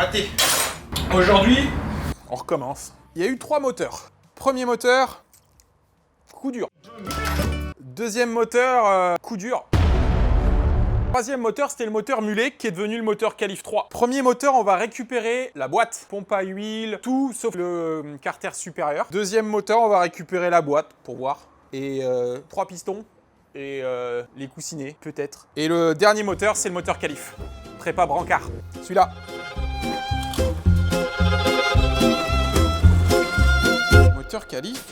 raté. Aujourd'hui, on recommence. Il y a eu 3 moteurs. Premier moteur, coup dur. Deuxième moteur, coup dur. Troisième moteur, c'était le moteur mulet qui est devenu le moteur Calif 3. Premier moteur, on va récupérer la boîte, pompe à huile, tout sauf le carter supérieur. Deuxième moteur, on va récupérer la boîte pour voir. Et 3 pistons et les coussinets peut-être. Et le dernier moteur, c'est le moteur Calif. Prépa brancard. Celui-là. Moteur Calif.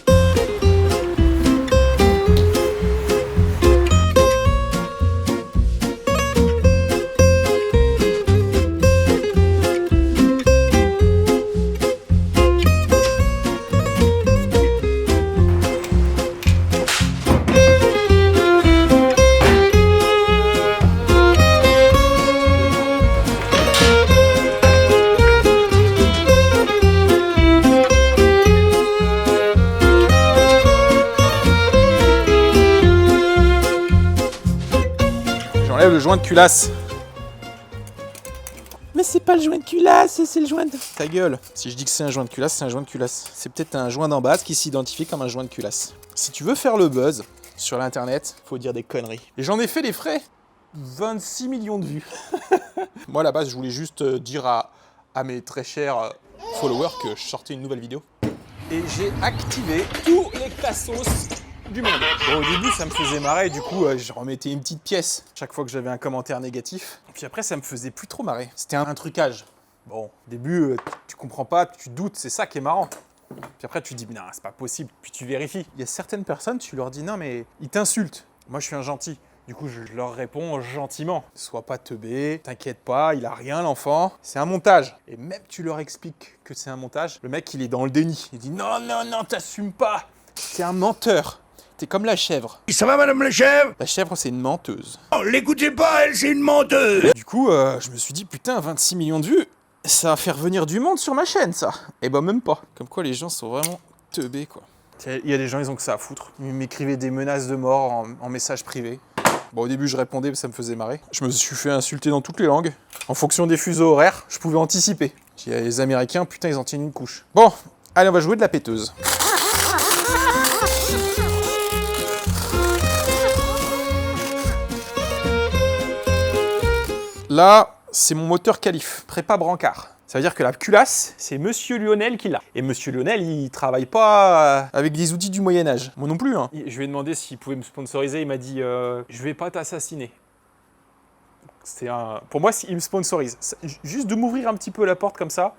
J'enlève le joint de culasse. Mais c'est pas le joint de culasse, c'est le joint de... Ta gueule. Si je dis que c'est un joint de culasse, c'est un joint de culasse. C'est peut-être un joint d'en base qui s'identifie comme un joint de culasse. Si tu veux faire le buzz sur l'internet, faut dire des conneries. Et j'en ai fait les frais. 26 millions de vues. Moi, à la base, je voulais juste dire à mes très chers followers que je sortais une nouvelle vidéo. Et j'ai activé tous les cassos du monde. Bon, au début, ça me faisait marrer, du coup, je remettais une petite pièce chaque fois que j'avais un commentaire négatif. Puis après, ça me faisait plus trop marrer. C'était un trucage. Bon, au début, tu comprends pas, tu doutes, c'est ça qui est marrant. Puis après, tu dis, non, c'est pas possible. Puis tu vérifies. Il y a certaines personnes, tu leur dis, non, mais ils t'insultent. Moi, je suis un gentil. Du coup, je leur réponds gentiment. Sois pas teubé, t'inquiète pas, il a rien, l'enfant. C'est un montage. Et même tu leur expliques que c'est un montage, le mec, il est dans le déni. Il dit, non, non, non, t'assumes pas. C'est un menteur. T'es comme la chèvre. Ça va, madame la chèvre? La chèvre, c'est une menteuse. Oh, l'écoutez pas, elle, c'est une menteuse. Du coup, je me suis dit, putain, 26 millions de vues, ça va faire venir du monde sur ma chaîne, ça. Et bah, même pas. Comme quoi, les gens sont vraiment teubés, quoi. Il y a des gens, ils ont que ça à foutre. Ils m'écrivaient des menaces de mort en message privé. Bon, au début, je répondais, ça me faisait marrer. Je me suis fait insulter dans toutes les langues. En fonction des fuseaux horaires, je pouvais anticiper. Les Américains, putain, ils en tiennent une couche. Bon, allez, on va jouer de la péteuse. Là, c'est mon moteur Calif, prépa brancard. Ça veut dire que la culasse, c'est Monsieur Lionel qui l'a. Et Monsieur Lionel, il travaille pas avec des outils du Moyen-Âge. Moi non plus, hein. Je lui ai demandé s'il pouvait me sponsoriser. Il m'a dit je vais pas t'assassiner. Pour moi, il me sponsorise. Juste de m'ouvrir un petit peu la porte comme ça,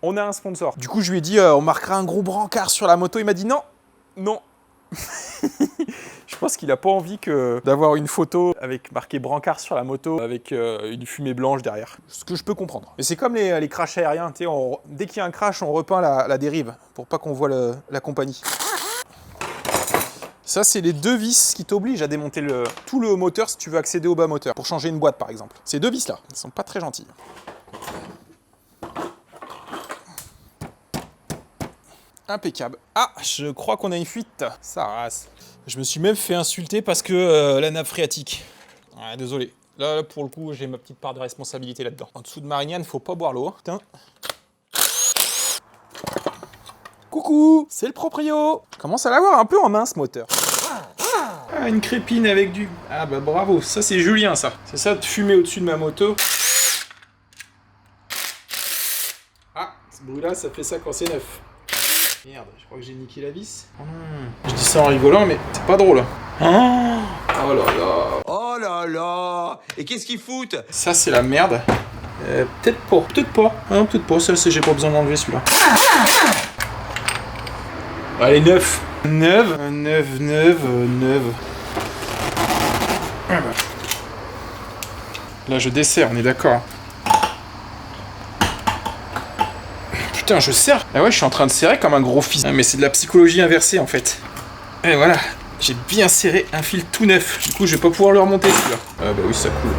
on a un sponsor. Du coup, je lui ai dit on marquera un gros brancard sur la moto. Il m'a dit non, non. Je pense qu'il a pas envie d'avoir une photo avec marqué brancard sur la moto avec une fumée blanche derrière. Ce que je peux comprendre. Mais c'est comme les crashs aériens, tu sais, dès qu'il y a un crash, on repeint la dérive pour pas qu'on voit la compagnie. Ça, c'est les 2 vis qui t'obligent à démonter tout le moteur si tu veux accéder au bas moteur, pour changer une boîte par exemple. Ces 2 vis là, elles sont pas très gentilles. Impeccable. Ah, je crois qu'on a une fuite. Ça rase. Je me suis même fait insulter parce que la nappe phréatique. Ouais, désolé. Là, pour le coup, j'ai ma petite part de responsabilité là-dedans. En dessous de Marignane, faut pas boire l'eau. Putain. Coucou, c'est le proprio. Commence à l'avoir un peu en main ce moteur. Ah, une crépine avec du... Ah bah bravo, ça c'est Julien ça. C'est ça de fumer au-dessus de ma moto. Ah, ce bruit-là, ça fait ça quand c'est neuf. Merde, je crois que j'ai niqué la vis. Oh non. Je dis ça en rigolant, mais c'est pas drôle. Oh, oh là là. Oh là là. Et qu'est-ce qu'ils foutent? Ça, c'est la merde. Peut-être pas. Peut-être pas. Non, peut-être pas. Ça, j'ai pas besoin d'enlever celui-là. Allez, 9. 9. 9, 9, 9. Là, je desserre, on est d'accord. Putain, je serre. Ah ouais, je suis en train de serrer comme un gros fils. Ah, mais c'est de la psychologie inversée, en fait. Et voilà. J'ai bien serré un fil tout neuf. Du coup, je vais pas pouvoir le remonter, celui-là. Ah bah oui, ça coule.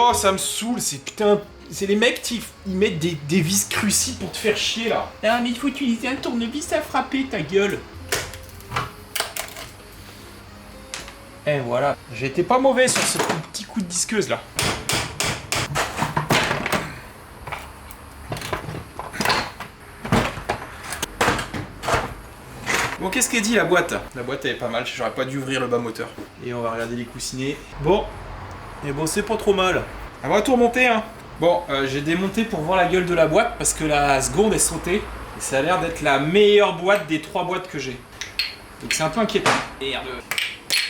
Oh, ça me saoule, c'est putain... C'est les mecs qui ils mettent des vis cruciles pour te faire chier, là. Ah, mais il faut utiliser un tournevis à frapper, ta gueule. Et voilà. J'ai été pas mauvais sur ce petit coup de disqueuse, là. Bon, qu'est-ce qu'elle dit, la boîte? La boîte, elle est pas mal. J'aurais pas dû ouvrir le bas moteur. Et on va regarder les coussinets. Bon. Et bon, c'est pas trop mal. On va tout remonter, hein. Bon, j'ai démonté pour voir la gueule de la boîte parce que la seconde est sautée. Et ça a l'air d'être la meilleure boîte des 3 boîtes que j'ai. Donc c'est un peu inquiétant. Merde.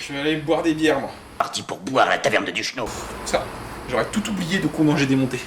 Je vais aller boire des bières, moi. Parti pour boire à la taverne de Duchenot. Ça, j'aurais tout oublié de comment j'ai démonté.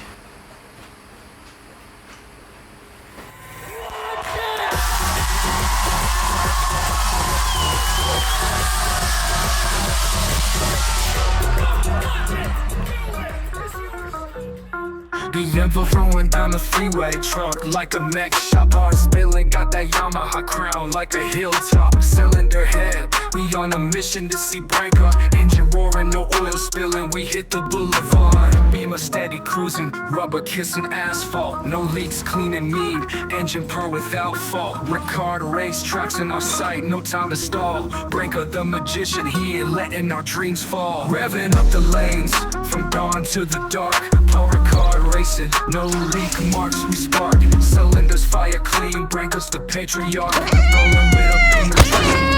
These info flowing down the freeway, trunk like a mech shop. Bar spilling, got that Yamaha crown like a hilltop. Cylinder head, we on a mission to see breaker. Engine roaring, no oil spilling, we hit the boulevard. Beam a steady cruising, rubber kissing asphalt. No leaks, clean and mean, engine purr without fault. Ricard race tracks in our sight, no time to stall. Breaker the magician, he ain't letting our dreams fall. Revving up the lanes, from dawn to the dark. Power car racing, no leak marks we spark. Cylinders fire clean, breakers the patriarch. Rolling with a beamer dream.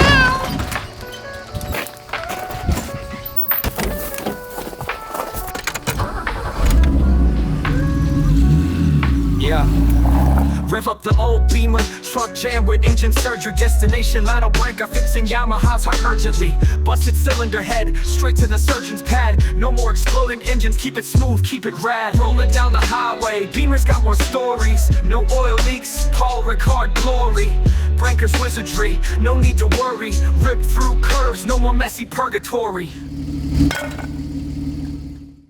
Yeah. Rev up the old Beamer, truck jam with engine surgery. Destination Lano Blanca, fixing Yamaha's high urgently. Busted cylinder head, straight to the surgeon's pad. No more exploding engines, keep it smooth, keep it rad. Rolling down the highway, Beamer's got more stories. No oil leaks, Paul Ricard glory. Breakers wizardry, no need to worry. Rip through curves, no more messy purgatory.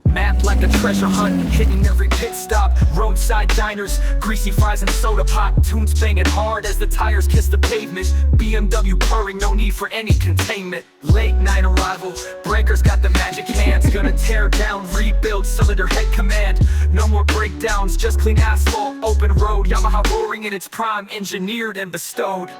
Map like a treasure hunt, hitting every pit stop. Roadside diners, greasy fries and soda pop. Tunes banging hard as the tires kiss the pavement. BMW purring, no need for any containment. Late night arrival, breakers got the magic hands. Gonna tear down, rebuild, cylinder head command. No more breakdowns, just clean asphalt, open road. Yamaha roaring in its prime, engineered and bestowed.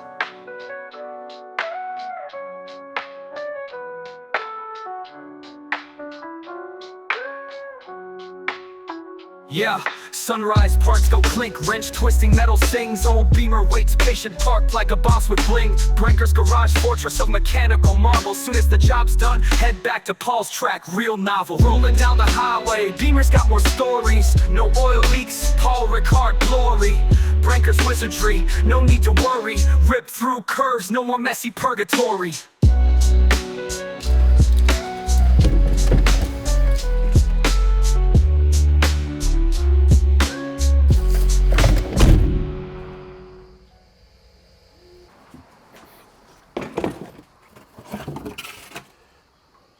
Yeah, sunrise parts go clink, wrench twisting, metal sings. Old Beamer waits patient, parked like a boss with bling. Breaker's garage fortress of mechanical marble. Soon as the job's done, head back to Paul's track, real novel. Rolling down the highway, Beamer's got more stories. No oil leaks, Paul Ricard glory. Breaker's wizardry, no need to worry. Rip through curves, no more messy purgatory.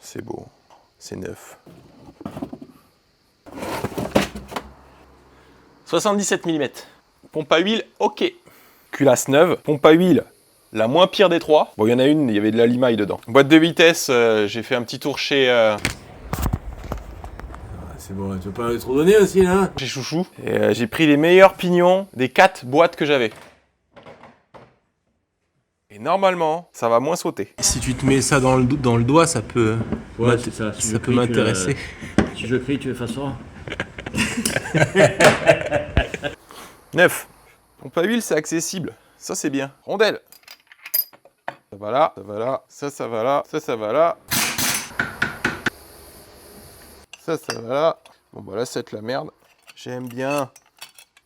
C'est beau, c'est neuf. 77 mm. Pompe à huile, ok. Culasse neuve. Pompe à huile, la moins pire des trois. Bon, il y en a une, il y avait de la limaille dedans. Boîte de vitesse, j'ai fait un petit tour chez... C'est bon, tu veux pas trop donner aussi là? Chez Chouchou. Et j'ai pris les meilleurs pignons des 4 boîtes que j'avais. Et normalement, ça va moins sauter. Si tu te mets ça dans le doigt, ça peut, Ouais, c'est ça. Si ça peut m'intéresser. Si je crie, tu effaces ça. 9. Pompe à huile, c'est accessible. Ça, c'est bien. Rondelle. Ça va là, ça va là, ça va là, ça va là. Ça va là. Bon, bah là, c'est la merde. J'aime bien.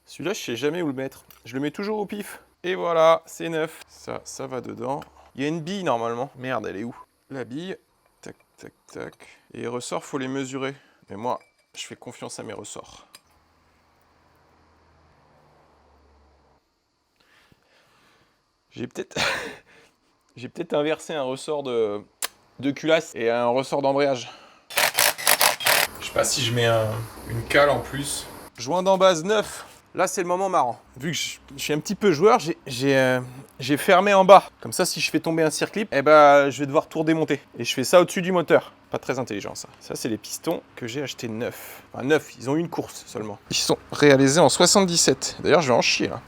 Celui-là, je sais jamais où le mettre. Je le mets toujours au pif. Et voilà, c'est neuf. Ça va dedans. Il y a une bille normalement. Merde, elle est où? La bille. Tac, tac, tac. Et les ressorts, faut les mesurer. Mais moi, je fais confiance à mes ressorts. J'ai peut-être... J'ai peut-être inversé un ressort de culasse et un ressort d'embrayage. Je sais pas si je mets une cale en plus. Joint d'embase neuf. Là, c'est le moment marrant. Vu que je suis un petit peu joueur, j'ai fermé en bas. Comme ça, si je fais tomber un circlip, eh ben, je vais devoir tout redémonter. Et je fais ça au-dessus du moteur. Pas très intelligent, ça. Ça, c'est les pistons que j'ai achetés neufs. Enfin, neufs, ils ont eu une course seulement. Ils sont réalisés en 77. D'ailleurs, je vais en chier, là.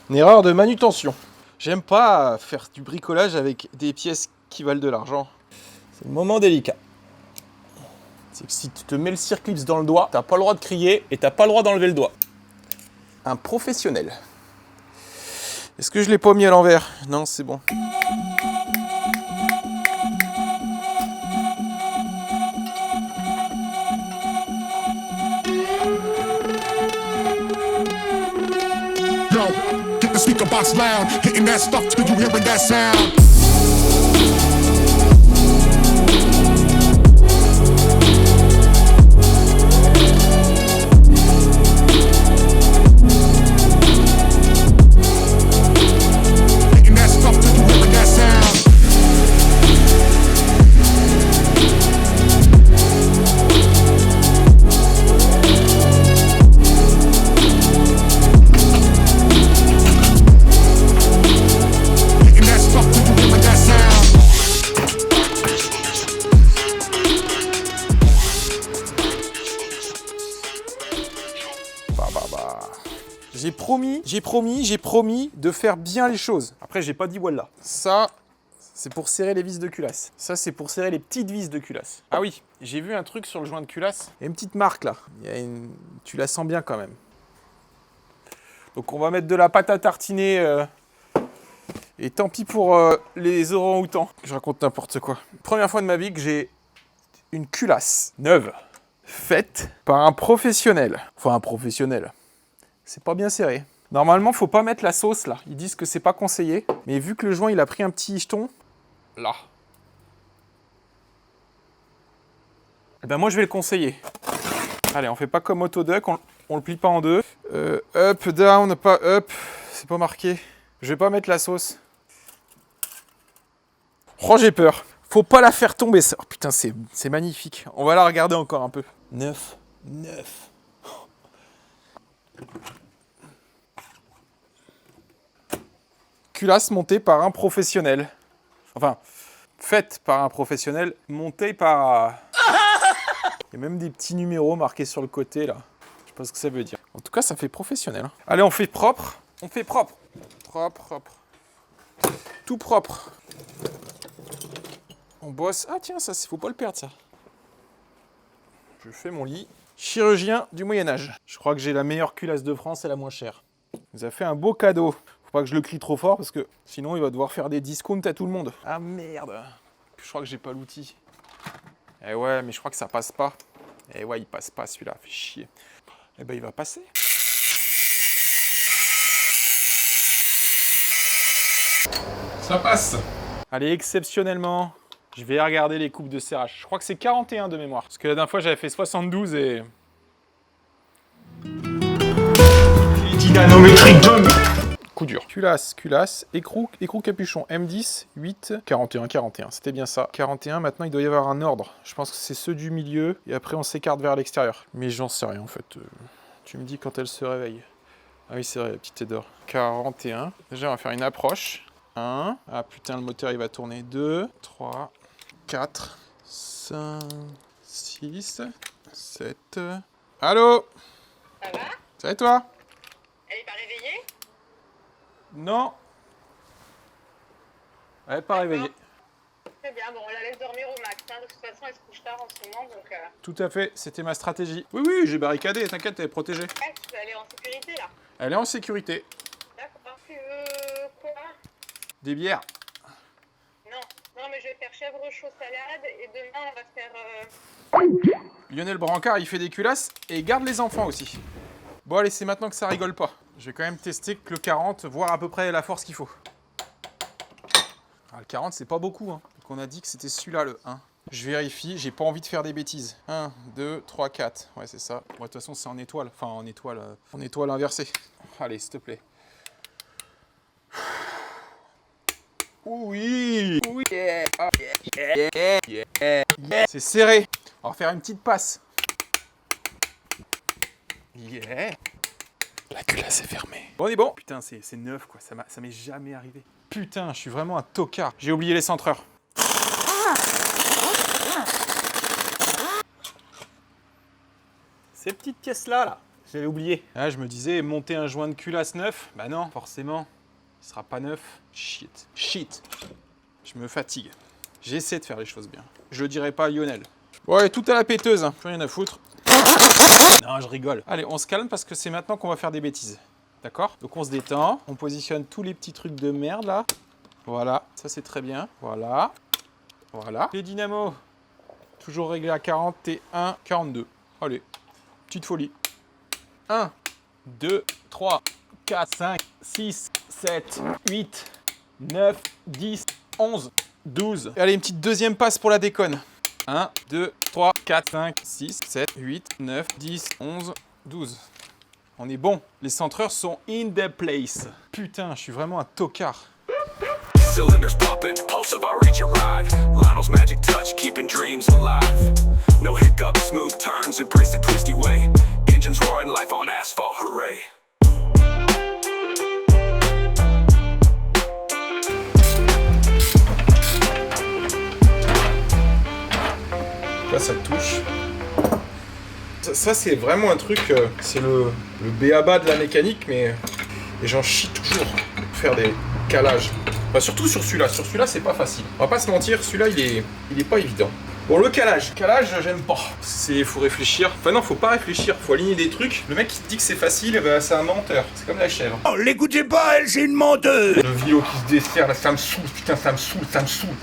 Une erreur de manutention. J'aime pas faire du bricolage avec des pièces qui valent de l'argent. C'est le moment délicat. C'est que si tu te mets le circlips dans le doigt, t'as pas le droit de crier et t'as pas le droit d'enlever le doigt. Un professionnel. Est-ce que je l'ai pas mis à l'envers? Non, c'est bon. Get the speaker box loud, hitting that stuff till you hearing that sound. Hitting that stuff till you hearing that sound. Hitting that stuff till you hearing that sound. J'ai promis de faire bien les choses. Après, j'ai pas dit voilà. Ça, c'est pour serrer les vis de culasse. Ça, c'est pour serrer les petites vis de culasse. Ah oui, j'ai vu un truc sur le joint de culasse. Il y a une petite marque là. Tu la sens bien quand même. Donc on va mettre de la pâte à tartiner. Et tant pis pour les orang-outans. Je raconte n'importe quoi. Première fois de ma vie que j'ai une culasse neuve faite par un professionnel. Enfin, un professionnel. C'est pas bien serré. Normalement, faut pas mettre la sauce là. Ils disent que c'est pas conseillé. Mais vu que le joint il a pris un petit jeton, là. Eh ben moi je vais le conseiller. Allez, on fait pas comme Autoduck, on le plie pas en deux. Up, down, pas up. C'est pas marqué. Je vais pas mettre la sauce. Oh, j'ai peur. Faut pas la faire tomber ça. Oh, putain, c'est magnifique. On va la regarder encore un peu. 9. Culasse montée par un professionnel. Enfin, faite par un professionnel, montée par... Il y a même des petits numéros marqués sur le côté, là. Je sais pas ce que ça veut dire. En tout cas, ça fait professionnel. Hein. Allez, on fait propre. On fait propre. Propre. Tout propre. On bosse. Ah tiens, ça, faut pas le perdre, ça. Je fais mon lit. Chirurgien du Moyen-Âge. Je crois que j'ai la meilleure culasse de France et la moins chère. Il nous a fait un beau cadeau. Faut pas que je le crie trop fort parce que sinon il va devoir faire des discounts à tout le monde. Ah merde. Je crois que j'ai pas l'outil. Eh ouais, mais je crois que ça passe pas. Eh ouais, il passe pas celui-là. Fait chier. Eh ben il va passer. Ça passe. Allez, exceptionnellement, je vais regarder les coupes de serrage. Je crois que c'est 41 de mémoire. Parce que la dernière fois, j'avais fait 72 et... Dynanométrique de... Coup dur. Culasse, écrou capuchon, M10, 8, 41. C'était bien ça. 41, maintenant il doit y avoir un ordre. Je pense que c'est ceux du milieu et après on s'écarte vers l'extérieur. Mais j'en sais rien en fait. Tu me dis quand elle se réveille. Ah oui, c'est vrai, la petite d'or. 41. Déjà, on va faire une approche. 1. Ah putain, le moteur il va tourner. 2, 3, 4, 5, 6, 7. Allô? Ça va? Ça va et toi? Elle est pas réveillée? Non. Elle n'est pas réveillée. Très bien, bon, on la laisse dormir au max. Hein. De toute façon, elle se couche tard en ce moment, donc... Tout à fait, c'était ma stratégie. Oui, j'ai barricadé, t'inquiète, elle est protégée. Ouais, tu peux aller en sécurité, là. Elle est en sécurité. D'accord. Tu veux quoi? Des bières. Non, mais je vais faire chèvre chaud salade, et demain, on va faire... Lionel Brancard, il fait des culasses et il garde les enfants aussi. Bon, allez, c'est maintenant que ça rigole pas. Je vais quand même tester que le 40, voir à peu près la force qu'il faut. Ah, le 40, c'est pas beaucoup, hein. Donc on a dit que c'était celui-là, le 1. Je vérifie, j'ai pas envie de faire des bêtises. 1, 2, 3, 4. Ouais, c'est ça. Bon, de toute façon, c'est en étoile. Enfin, en étoile inversée. Allez, s'il te plaît. Oui. Oui. C'est serré. On va faire une petite passe. Yeah. La culasse est fermée. Bon, on est bon. Putain, c'est neuf, quoi. Ça m'est jamais arrivé. Putain, je suis vraiment un tocard. J'ai oublié les centreurs. Ces petites pièces-là, là, j'avais oublié. Ah, je me disais, monter un joint de culasse neuf. Bah non, forcément. Il sera pas neuf. Shit. Je me fatigue. J'essaie de faire les choses bien. Je le dirai pas à Lionel. Ouais, tout à la péteuse, hein. Plus rien à foutre. Non, je rigole. Allez, on se calme parce que c'est maintenant qu'on va faire des bêtises. D'accord? Donc on se détend. On positionne tous les petits trucs de merde, là. Voilà, ça c'est très bien. Voilà. Voilà. Les dynamos, toujours réglés à 41, 42. Allez, petite folie. 1, 2, 3, 4, 5, 6, 7, 8, 9, 10, 11, 12. Et allez, une petite deuxième passe pour la déconne. 1, 2, 3, 4, 5, 6, 7, 8, 9, 10, 11, 12. On est bon. Les centreurs sont in the place. Putain, je suis vraiment un tocard. Cylinders popping, pulse of our reach and ride. Lionel's magic touch, keeping dreams alive. No hiccups, smooth turns, embrace the twisty way. Engines roaring, life on asphalt, hooray. Là, ça touche. Ça c'est vraiment un truc, c'est le b.a.-ba de la mécanique, mais les gens chient toujours pour faire des calages. Enfin, surtout sur celui-là. Sur celui-là, c'est pas facile. On va pas se mentir, celui-là, il est pas évident. Bon, le calage. Calage, j'aime pas. Faut réfléchir. Enfin non, faut pas réfléchir. Faut aligner des trucs. Le mec qui te dit que c'est facile, bah, c'est un menteur. C'est comme la chèvre. Oh, l'écoutez pas, elle, c'est une menteuse. Le vélo qui se dessert, là, ça me saoule. Putain, ça me saoule.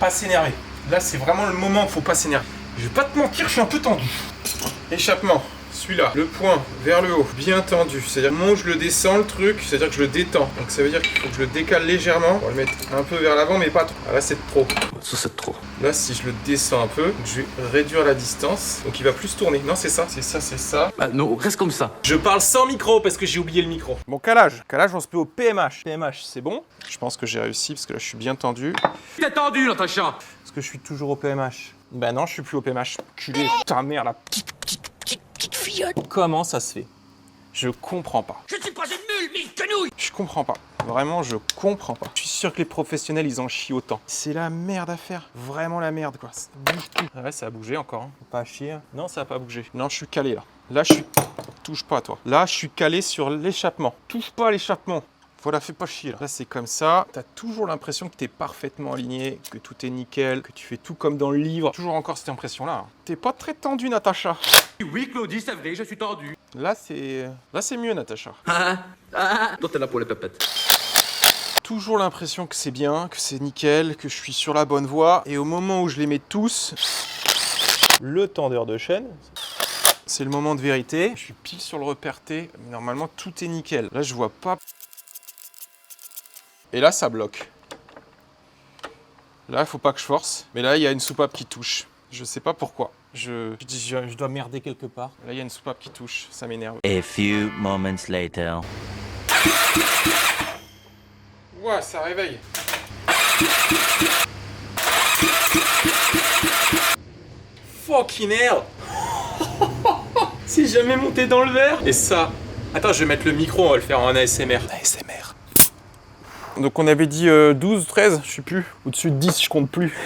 Pas s'énerver. Là, c'est vraiment le moment où faut pas s'énerver. Je vais pas te mentir, je suis un peu tendu. Échappement. Celui-là, le point vers le haut, bien tendu. C'est-à-dire, au moment où je le descends, le truc, c'est-à-dire que je le détends. Donc ça veut dire qu'il faut que je le décale légèrement. On va le mettre un peu vers l'avant, mais pas trop. Ah, là, c'est trop. Ça, c'est trop. Là, si je le descends un peu, je vais réduire la distance. Donc il va plus tourner. Non, c'est ça, c'est ça, c'est ça. Ah non, reste comme ça. Je parle sans micro parce que j'ai oublié le micro. Bon, calage. Calage, on se peut au PMH. PMH, c'est bon. Je pense que j'ai réussi parce que là, je suis bien tendu. T'es tendu, Natacha. Est-ce que je suis toujours au PMH? Bah non, je suis plus au PMH. Culé. Ta mère, la petite fillette. Comment ça se fait? Je comprends pas. Je ne suis pas une mule, mille quenouilles. Je comprends pas. Vraiment, je comprends pas. Je suis sûr que les professionnels, ils en chient autant. C'est la merde à faire. Vraiment la merde, quoi. Ça bouge tout. Ouais, ça a bougé encore. Hein. Faut pas chier. Non, ça a pas bougé. Non, je suis calé, là. Là, je suis... Touche pas, toi. Là, je suis calé sur l'échappement. Touche pas à l'échappement. Voilà, fais pas chier, là. Là, c'est comme ça. T'as toujours l'impression que t'es parfaitement aligné, que tout est nickel, que tu fais tout comme dans le livre. Toujours encore cette impression-là. Hein. T'es pas très tendu, Natacha. Oui, Claudie, c'est vrai, je suis tendu. Là, c'est mieux, Natacha. Toi, t'es là pour les pépettes. Toujours l'impression que c'est bien, que c'est nickel, que je suis sur la bonne voie. Et au moment où je les mets tous, le tendeur de chaîne, c'est le moment de vérité. Je suis pile sur le repère T. Normalement, tout est nickel. Là, je vois pas. Et là, ça bloque. Là, il faut pas que je force. Mais là, il y a une soupape qui touche. Je sais pas pourquoi. Je dois merder quelque part. Là, il y a une soupape qui touche. Ça m'énerve. A few moments later. Ouah, ça réveille. Fucking hell. C'est jamais monté dans le verre. Et ça... Attends, je vais mettre le micro, on va le faire en ASMR. ASMR. Donc on avait dit 12, 13, je sais plus. Au-dessus de 10, je compte plus.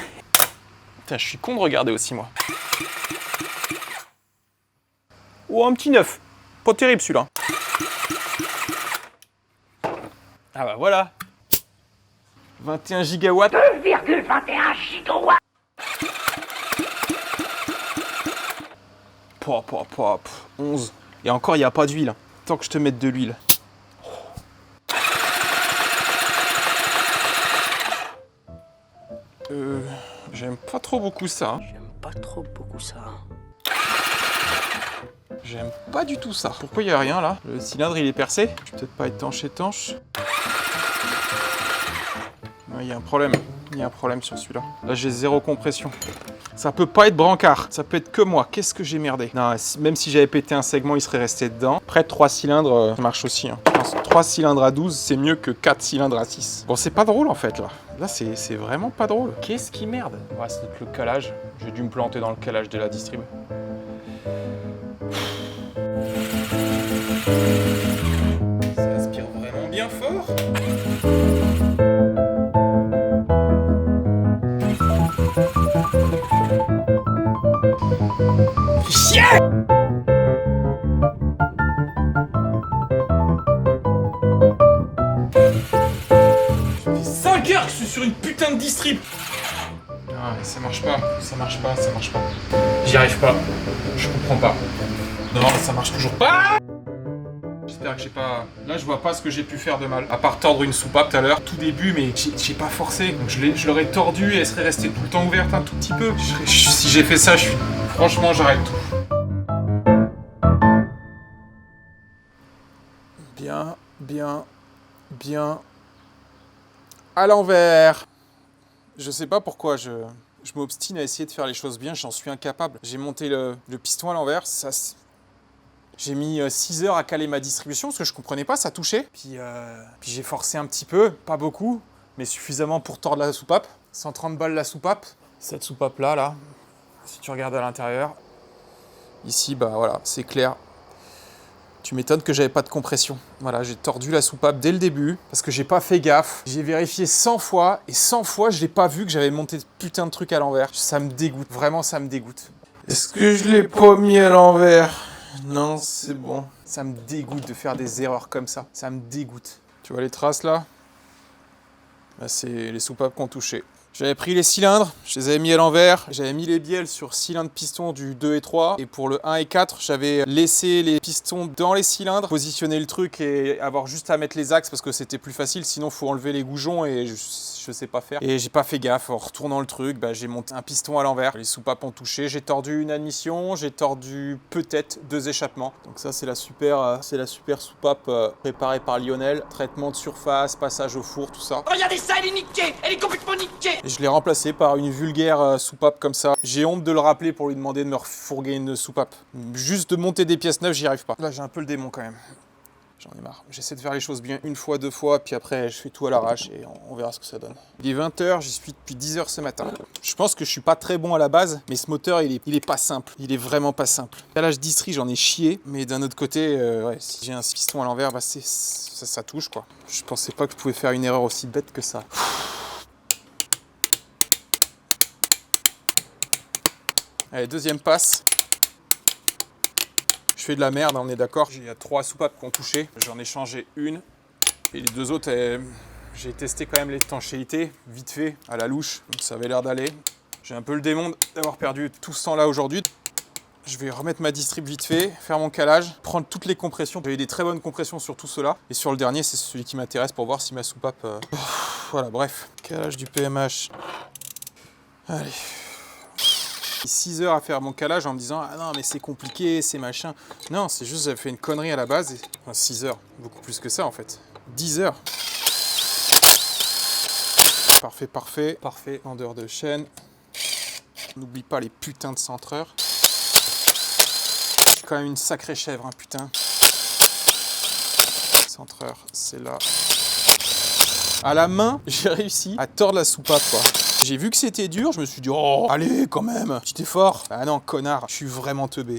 Putain, je suis con de regarder aussi, moi. Oh, un petit 9. Pas terrible, celui-là. Ah bah voilà. 21 gigawatts. 2,21 gigawatts. Pop, 11. Et encore, il n'y a pas d'huile. Tant que je te mette de l'huile. J'aime pas trop beaucoup ça. Hein. J'aime pas trop beaucoup ça. J'aime pas du tout ça. Pourquoi il y a rien là? Le cylindre il est percé. Je vais peut-être pas étanche. Non, il y a un problème. il y a un problème sur celui-là. Là, j'ai 0 compression. Ça peut pas être brancard, ça peut être que moi. Qu'est-ce que j'ai merdé? Non, même si j'avais pété un segment, il serait resté dedans. Après, 3 cylindres, ça marche aussi. Hein. Je pense 3 cylindres à 12, c'est mieux que 4 cylindres à 6. Bon, c'est pas drôle en fait, là. Là, c'est vraiment pas drôle. Qu'est-ce qui merde? Ouais, c'est peut-être le calage. J'ai dû me planter dans le calage de la distrib. Ça aspire vraiment bien fort. Chier! Ça fait 5 heures que je suis sur une putain de distrib. Ah, mais ça marche pas, ça marche pas, ça marche pas. J'y arrive pas. Je comprends pas. Non, ça marche toujours pas. J'espère que j'ai pas... Là, je vois pas ce que j'ai pu faire de mal. À part tordre une soupape tout à l'heure, tout début, mais j'ai pas forcé. Donc je l'aurais tordue et elle serait restée tout le temps ouverte un tout petit peu. Si j'ai fait ça, franchement, j'arrête tout. Bien, bien, bien. À l'envers. Je sais pas pourquoi je m'obstine à essayer de faire les choses bien, j'en suis incapable. J'ai monté le piston à l'envers, j'ai mis 6 heures à caler ma distribution parce que je comprenais pas, ça touchait. Puis j'ai forcé un petit peu, pas beaucoup, mais suffisamment pour tordre la soupape. 130 balles la soupape. Cette soupape là, si tu regardes à l'intérieur, ici, bah voilà, c'est clair. Tu m'étonnes que j'avais pas de compression. Voilà, j'ai tordu la soupape dès le début parce que j'ai pas fait gaffe. J'ai vérifié 100 fois et 100 fois je l'ai pas vu que j'avais monté ce putain de truc à l'envers. Ça me dégoûte, vraiment ça me dégoûte. Est-ce que je l'ai pas mis à l'envers? Non, c'est bon. Ça me dégoûte de faire des erreurs comme ça. Ça me dégoûte. Tu vois les traces là? Là, c'est les soupapes qui ont touché. J'avais pris les cylindres, je les avais mis à l'envers, j'avais mis les bielles sur cylindre piston du 2 et 3, et pour le 1 et 4, j'avais laissé les pistons dans les cylindres, positionner le truc et avoir juste à mettre les axes parce que c'était plus facile, sinon il faut enlever les goujons et je sais pas faire. Et j'ai pas fait gaffe, en retournant le truc, bah, j'ai monté un piston à l'envers, les soupapes ont touché, j'ai tordu une admission, j'ai tordu peut-être 2 échappements. Donc ça c'est la super soupape préparée par Lionel, traitement de surface, passage au four, tout ça. Regardez ça, elle est niquée! Elle est complètement niquée! Et je l'ai remplacé par une vulgaire soupape comme ça. J'ai honte de le rappeler pour lui demander de me refourguer une soupape. Juste de monter des pièces neuves, j'y arrive pas. Là j'ai un peu le démon quand même. J'en ai marre. J'essaie de faire les choses bien une fois, 2 fois, puis après je fais tout à l'arrache et on verra ce que ça donne. Il est 20h, j'y suis depuis 10h ce matin. Je pense que je suis pas très bon à la base, mais ce moteur il est pas simple. Il est vraiment pas simple. Là je distrie, j'en ai chié, mais d'un autre côté, ouais, si j'ai un piston à l'envers, bah ça touche quoi. Je pensais pas que je pouvais faire une erreur aussi bête que ça. Allez, deuxième passe. Je fais de la merde, on est d'accord. Il y a 3 soupapes qui ont touché. J'en ai changé une. Et les 2 autres, j'ai testé quand même l'étanchéité, vite fait, à la louche. Donc ça avait l'air d'aller. J'ai un peu le démon d'avoir perdu tout ce temps-là aujourd'hui. Je vais remettre ma distrib vite fait, faire mon calage, prendre toutes les compressions. J'ai eu des très bonnes compressions sur tout cela. Et sur le dernier, c'est celui qui m'intéresse pour voir si ma soupape... Voilà, bref. Calage du PMH. Allez... 6 heures à faire mon calage en me disant « Ah non, mais c'est compliqué, c'est machin. » Non, c'est juste j'avais fait une connerie à la base. Et... Enfin, 6 heures, beaucoup plus que ça en fait. 10 heures. Parfait, parfait. Parfait, vendeur de chaîne. N'oublie pas les putains de centreurs. C'est quand même une sacrée chèvre, hein, putain. Centreur, c'est là. À la main, j'ai réussi à tordre la soupape, quoi. J'ai vu que c'était dur, je me suis dit, oh, allez, quand même, petit effort. Ah non, connard, je suis vraiment teubé.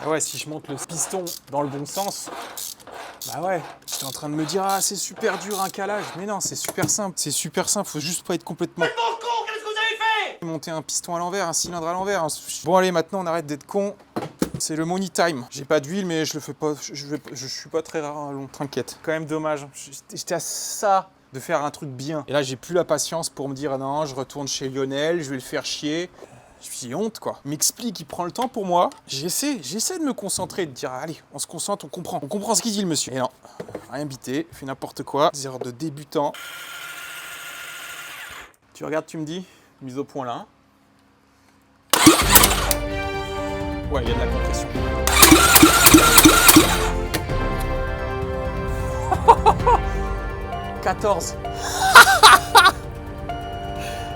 Ah ouais, si je monte le piston dans le bon sens, bah ouais, j'étais en train de me dire, ah, c'est super dur un calage. Mais non, c'est super simple, faut juste pas être complètement... Bon con, qu'est-ce que vous avez fait? Monter un piston à l'envers, un cylindre à l'envers. Bon, allez, maintenant, on arrête d'être con. C'est le money time. J'ai pas d'huile, mais je le fais pas, je suis pas très long, t'inquiète. Quand même dommage, j'étais à ça de faire un truc bien. Et là, j'ai plus la patience pour me dire, ah non, je retourne chez Lionel, je vais le faire chier. J'ai honte, quoi. Il m'explique, il prend le temps pour moi. J'essaie de me concentrer, de dire, allez, on se concentre, on comprend ce qu'il dit, le monsieur. Et non, rien bité, fait n'importe quoi. Des erreurs de débutant. Tu regardes, tu me dis, mise au point là. Hein. Ouais, il y a de la compression. « 14 »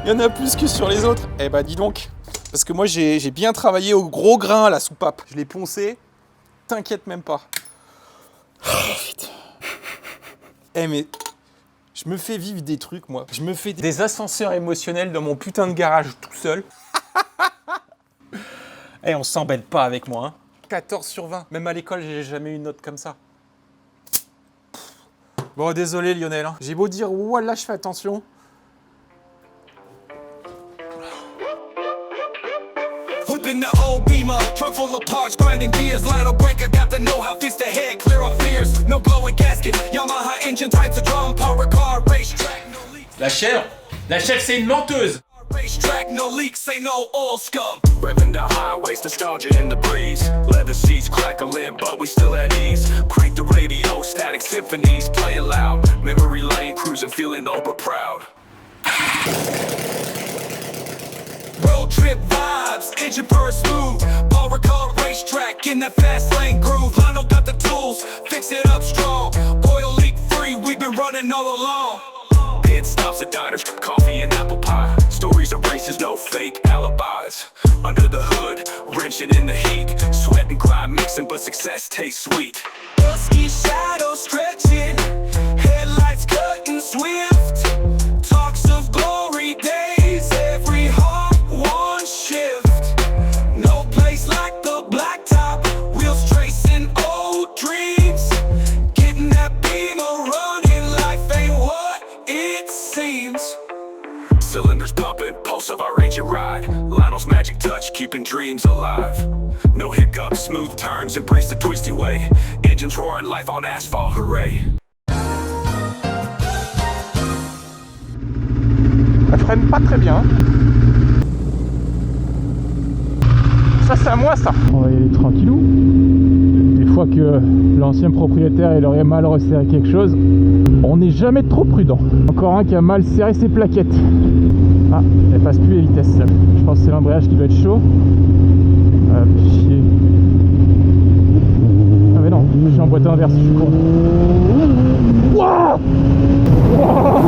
Il y en a plus que sur les autres. Eh bah dis donc. Parce que moi j'ai bien travaillé au gros grain la soupape. Je l'ai poncé. T'inquiète même pas. Oh, putain. Eh mais... Je me fais vivre des trucs, moi. Je me fais des ascenseurs émotionnels dans mon putain de garage tout seul. Eh, on s'embête pas avec moi, hein. 14 sur 20. Même à l'école, j'ai jamais eu une note comme ça. Bon, désolé Lionel, hein. J'ai beau dire, voilà, je fais attention. Whipping the old beamer, truck full of parts, grinding gears. Line breaker, got the know-how, fix the head, clear up fears. No blowing gasket, Yamaha engine types of drum, power car, racetrack, no leaks. La chèvre c'est une menteuse. Racetrack, no leaks, say no oil scum. Revving the highways, nostalgia in the breeze. Leather seats crackling, but we still at ease. Crank the radio, static symphonies, playing loud. Memory lane, cruising, feeling over proud. Road trip vibes, engine burst smooth. Power car racetrack in that fast lane groove. Lionel got the tools, fix it up strong. Oil leak free, we've been running all along. Pit stops at diners, coffee and apple pie. Stories of races, no fake alibis. Under the hood, wrenching in the heat. Sweat and grind mixing, but success tastes sweet. Dusky shadows stretching, headlights cutting swift. Talks of glory days, every heart one shift. No place like the blacktop, wheels tracing old dreams. Getting that beam a running, life ain't what it seems. Cylinders pumping, pulse of our ancient ride. Lionel's magic touch, keeping dreams alive. No hiccups, smooth turns, embrace the twisty way. Engines roaring, life on asphalt, hooray. Elle freine pas très bien. Ça c'est à moi ça. On va y aller tranquillou. Des fois que l'ancien propriétaire il aurait mal resserré quelque chose, on n'est jamais trop prudent. Encore un qui a mal serré ses plaquettes. Ah, elle passe plus les vitesses. Je pense que c'est l'embrayage qui doit être chaud. Ah, chier. Ah mais non, je suis en boîte inverse, je suis con. Wouah, wouah,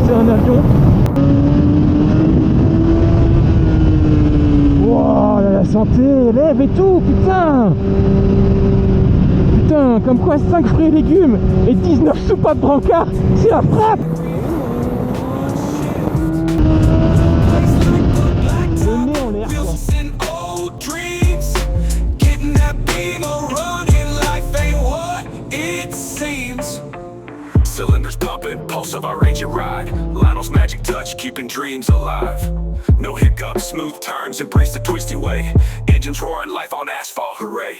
c'est un avion. Wouah, la santé, lève et tout, putain. Putain, comme quoi 5 fruits et légumes et 19 soupapes brancard, c'est la frappe. Le nez en l'air, quoi. Cylinders pumping, pulse of our ancient ride. Lionel's magic touch, keeping dreams alive. No hiccups, smooth turns, embrace the twisty way. Engines roaring, life on asphalt, hooray.